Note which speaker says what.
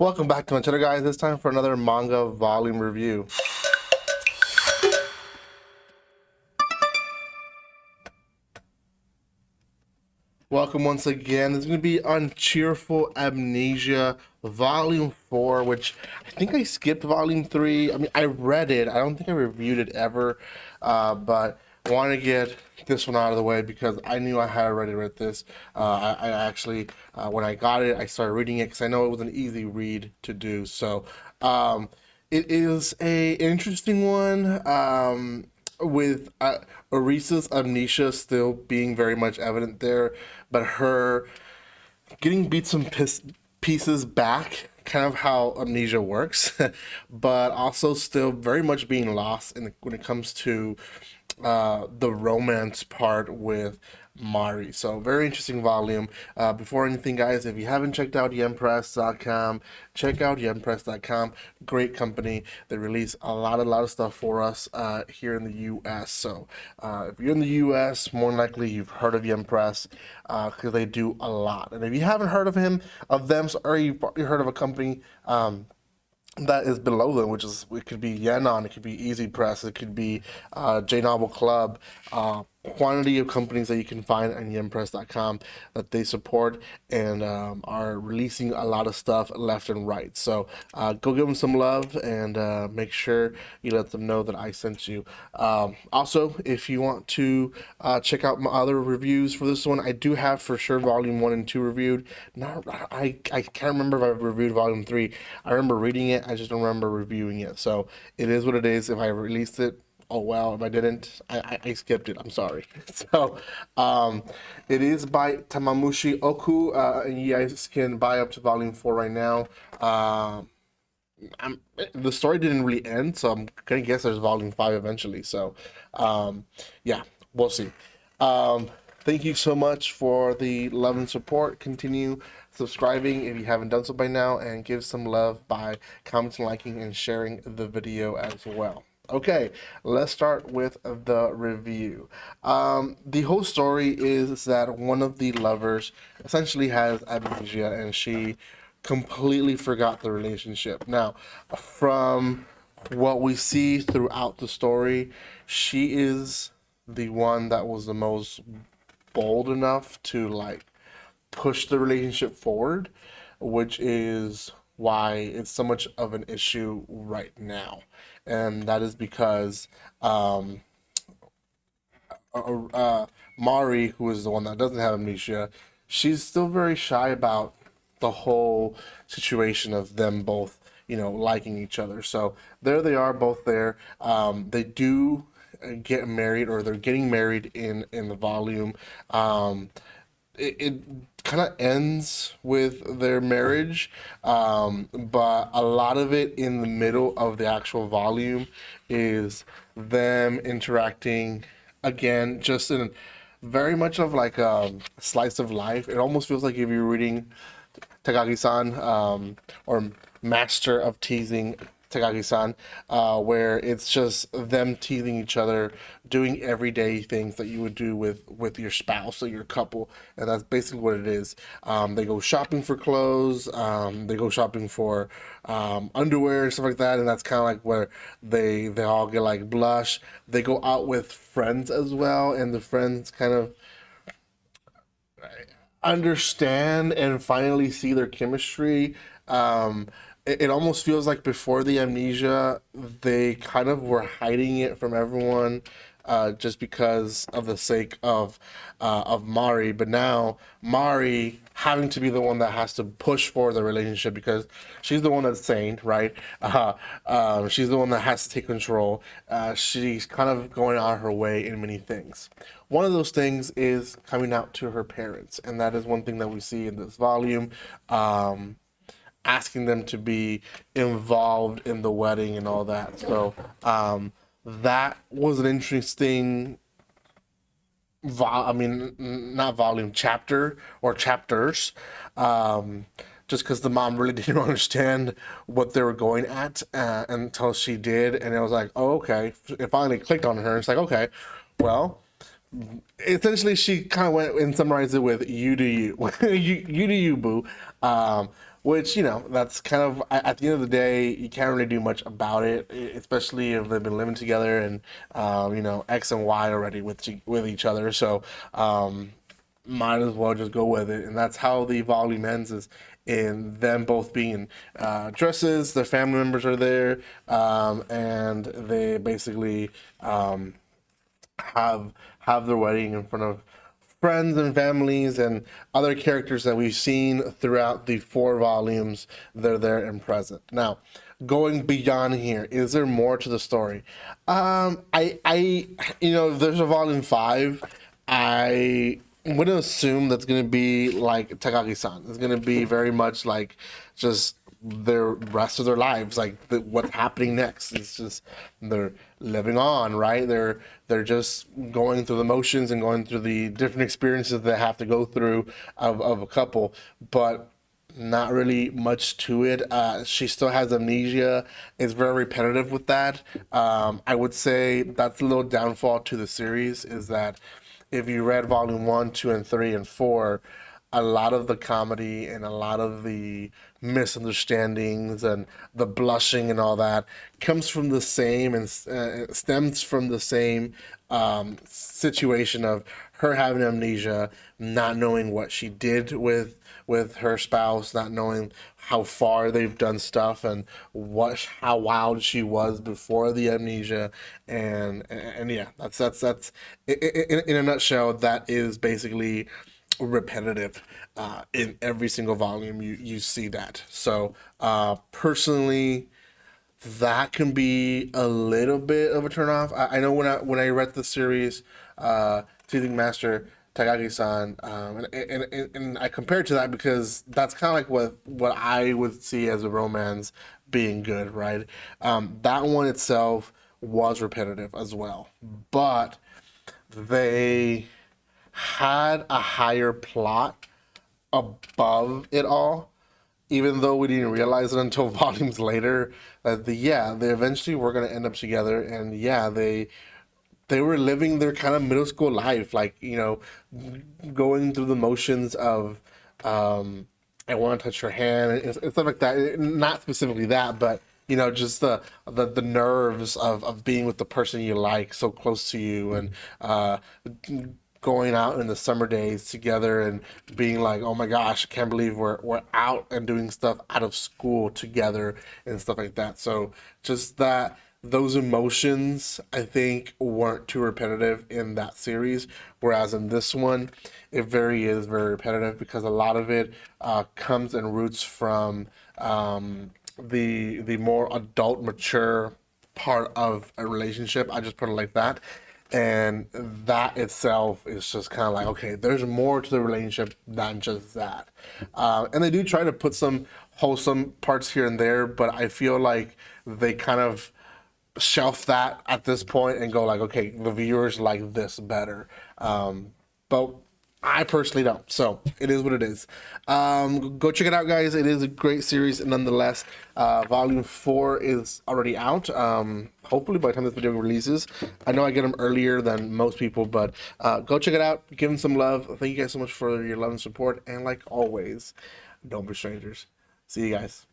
Speaker 1: Welcome back to my channel, guys. It's time for another manga volume review. Welcome once again. This is going to be on Cheerful Amnesia Volume 4, which I think I skipped Volume 3. I mean, I read it. I don't think I reviewed it ever, but I want to get this one out of the way because I knew I had already read this. I actually, when I got it, I started reading it because I know it was an easy read to do. So it is a interesting one. With Arisa's amnesia still being very much evident there, but her getting beats and pieces back, kind of how amnesia works, but also still very much being lost when it comes to the romance part with Mari. So very interesting volume. Before anything, guys, if you haven't checked out yempress.com, check out yempress.com. Great company. They release a lot of stuff for us here in the U.S. So if you're in the U.S., more than likely you've heard of Yempress because they do a lot. And if you haven't heard of them, or you've heard of a company that is below them, which is, it could be Yenon, it could be Easy Press, it could be J Novel Club, quantity of companies that you can find on yempress.com that they support and are releasing a lot of stuff left and right. So go give them some love and make sure you let them know that I sent you. Also, if you want to check out my other reviews for this one, I do have for sure Volume 1 and 2 reviewed. I can't remember if I reviewed Volume 3. I remember reading it, I just don't remember reviewing it. So it is what it is. If I released it, oh well. If I didn't, I skipped it. I'm sorry. So it is by Tamamushi Oku, and you guys can buy up to Volume 4 right now. The story didn't really end, so I'm gonna guess there's Volume 5 eventually. So yeah, we'll see. Thank you so much for the love and support. Continue subscribing if you haven't done so by now, and give some love by commenting, liking, and sharing the video as well. Okay, let's start with the review. The whole story is that one of the lovers essentially has amnesia and she completely forgot the relationship. Now, from what we see throughout the story, she is the one that was the most bold enough to like push the relationship forward, which is why it's so much of an issue right now. And that is because Mari, who is the one that doesn't have amnesia, she's still very shy about the whole situation of them both, liking each other. So there they are, both there. They do get married, or they're getting married in the volume. It kind of ends with their marriage, but a lot of it in the middle of the actual volume is them interacting again, just in very much of like a slice of life. It almost feels like if you're reading Takagi-san, or Master of Teasing Takagi-san, where it's just them teasing each other, doing everyday things that you would do with your spouse or your couple, and that's basically what it is. They go shopping for clothes, they go shopping for underwear and stuff like that, and that's kind of like where they all get like blush. They go out with friends as well, and the friends kind of understand and finally see their chemistry. It almost feels like before the amnesia, they kind of were hiding it from everyone, just because of the sake of Mari. But now Mari having to be the one that has to push for the relationship because she's the one that's sane, right? She's the one that has to take control. She's kind of going out her way in many things. One of those things is coming out to her parents, and that is one thing that we see in this volume. Asking them to be involved in the wedding and all that. So that was an interesting not volume, chapter or chapters, just because the mom really didn't understand what they were going at until she did, and it was like, oh, okay. It finally clicked on her. It's like, okay, well, essentially she kind of went and summarized it with, you do you. You do you, boo. which, you know, that's kind of at the end of the day, you can't really do much about it, especially if they've been living together and, you know, X and Y already with each other. So, might as well just go with it. And that's how the volume ends, is in them both being in dresses. Their family members are there, and they basically have their wedding in front of friends and families and other characters that we've seen throughout the 4 volumes. They're there and present. Now, going beyond here, is there more to the story? You know, there's a volume 5. I would assume that's gonna be like Takagi-san. It's gonna be very much like just their rest of their lives, like what's happening next. It's just they're living on, right? They're just going through the motions and going through the different experiences they have to go through of a couple, but not really much to it. She still has amnesia. It's very repetitive with that. I would say that's a little downfall to the series, is that if you read volume 1, 2, and 3, and 4, a lot of the comedy and a lot of the misunderstandings and the blushing and all that comes from the same, and stems from the same situation of her having amnesia, not knowing what she did with her spouse, not knowing how far they've done stuff, and how wild she was before the amnesia. And yeah, that's in a nutshell, that is basically repetitive. In every single volume you see that. So personally, that can be a little bit of a turnoff. I know when I read the series, Teething Master Takagi-san, and I compared to that because that's kind of like what I would see as a romance being good, right? That one itself was repetitive as well, but they had a higher plot above it all, even though we didn't realize it until volumes later, that they eventually were gonna end up together. And yeah, they were living their kind of middle school life, like, you know, going through the motions of I want to touch your hand and stuff like that. Not specifically that, but you know, just the nerves of being with the person you like so close to you, and going out in the summer days together and being like, oh my gosh, I can't believe we're out and doing stuff out of school together and stuff like that. So just that, those emotions, I think, weren't too repetitive in that series, whereas in this one it is very repetitive, because a lot of it comes and roots from the more adult, mature part of a relationship. I just put it like that. And that itself is just kind of like, okay, there's more to the relationship than just that. And they do try to put some wholesome parts here and there, but I feel like they kind of shelf that at this point and go like, okay, the viewers like this better. But I personally don't. So it is what it is. Go check it out, guys. It is a great series nonetheless. Volume 4 is already out. Hopefully by the time this video releases. I know I get them earlier than most people, but go check it out. Give them some love. Thank you guys so much for your love and support. And like always, don't be strangers. See you guys.